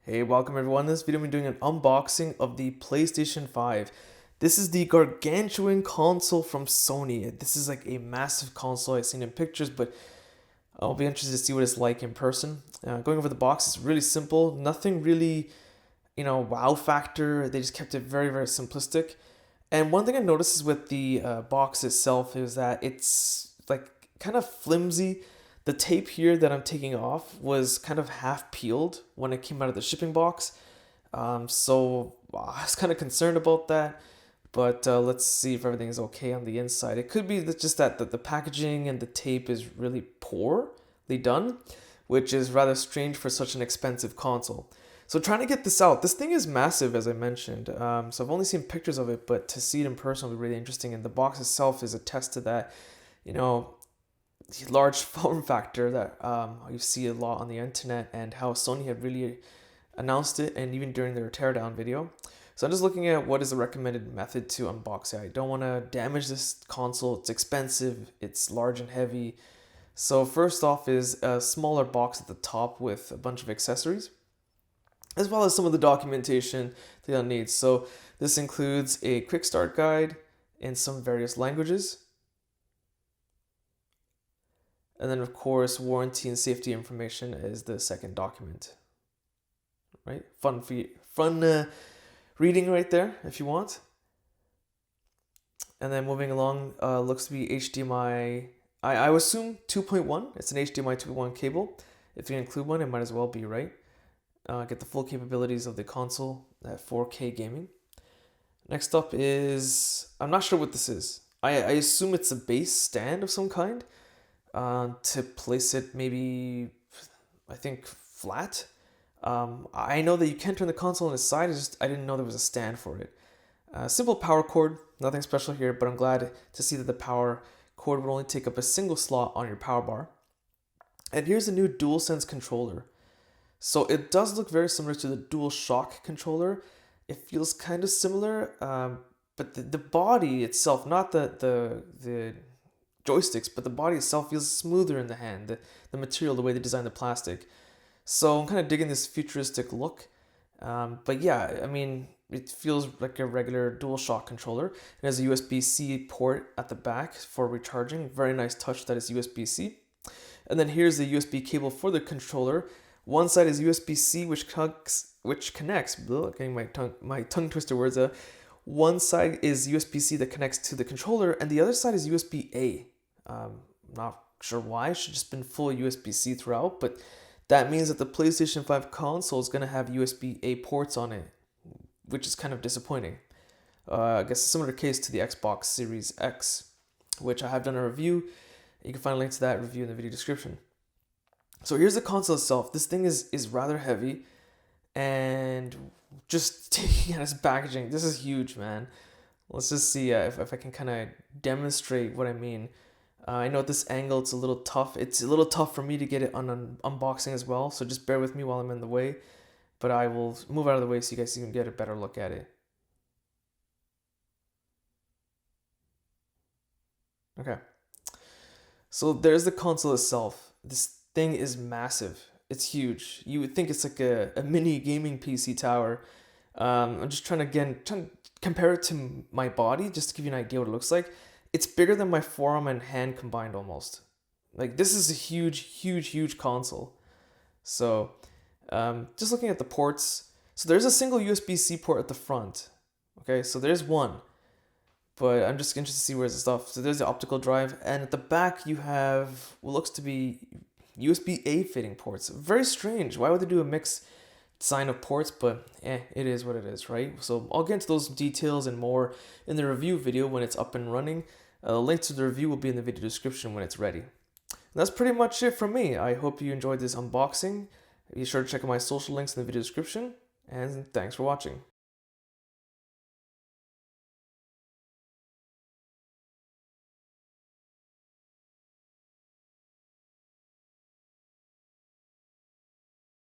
Hey, welcome everyone. In this video, I'm doing an unboxing of the PlayStation 5. This is the gargantuan console from Sony. This is like a massive console I've seen in pictures, but I'll be interested to see what it's like in person. Going over the box, it's really simple. Nothing really, wow factor. They just kept it very, very simplistic. And one thing I noticed is with the box itself is that it's like kind of flimsy. The tape here that I'm taking off was kind of half peeled when it came out of the shipping box. So I was kind of concerned about that. But let's see if everything is okay on the inside. It could be that just that the packaging and the tape is really poorly done, which is rather strange for such an expensive console. So trying to get this out, this thing is massive, as I mentioned. So I've only seen pictures of it, but to see it in person will be really interesting. And the box itself is a test to that, large form factor that you see a lot on the internet, and how Sony had really announced it, and even during their teardown video. So I'm just looking at what is the recommended method to unbox it. I don't want to damage this console. It's expensive. It's large and heavy. So first off is a smaller box at the top with a bunch of accessories, as well as some of the documentation that you'll need. So this includes a quick start guide in some various languages. And then, of course, warranty and safety information is the second document. Right? Fun reading right there, if you want. And then moving along, looks to be HDMI. I assume 2.1. It's an HDMI 2.1 cable. If you include one, it might as well be, right? Get the full capabilities of the console at 4K gaming. Next up is, I'm not sure what this is. I assume it's a base stand of some kind. To place it maybe, I think, flat. I know that you can turn the console on its side, I didn't know there was a stand for it. Simple power cord, nothing special here, but I'm glad to see that the power cord would only take up a single slot on your power bar. And here's a new DualSense controller. So it does look very similar to the DualShock controller. It feels kind of similar, but the body itself, not the joysticks, but the body itself feels smoother in the hand, the material, the way they designed the plastic. So I'm kind of digging this futuristic look. But yeah, I mean, it feels like a regular DualShock controller. It has a USB-C port at the back for recharging. Very nice touch that is USB-C. And then here's the USB cable for the controller. One side is USB-C, which connects, getting my tongue twister words out. One side is USB-C that connects to the controller, and the other side is USB-A. Not sure why. It should just been full USB-C throughout, but that means that the PlayStation 5 console is going to have USB-A ports on it, which is kind of disappointing. I guess a similar case to the Xbox Series X, which I have done a review. You can find a link to that review in the video description. So here's the console itself. This thing is rather heavy, and just taking at its packaging, this is huge, man. Let's just see if I can kind of demonstrate what I mean. I know at this angle it's a little tough. It's a little tough for me to get it on unboxing as well, so just bear with me while I'm in the way. But I will move out of the way so you guys can get a better look at it. Okay. So there's the console itself. This thing is massive. It's huge. You would think it's like a mini gaming PC tower. I'm just trying to compare it to my body, just to give you an idea what it looks like. It's bigger than my forearm and hand combined almost. Like, this is a huge, huge, huge console. So just looking at the ports. So there's a single USB-C port at the front. Okay, so there's one. But I'm just interested to see where's the stuff. So there's the optical drive. And at the back you have what looks to be USB-A fitting ports. Very strange. Why would they do a mix sign of ports? But it is what it is, right? So I'll get into those details and more in the review video when it's up and running. The link to the review will be in the video description when it's ready. And that's pretty much it from me. I hope you enjoyed this unboxing. Be sure to check out my social links in the video description. And thanks for watching.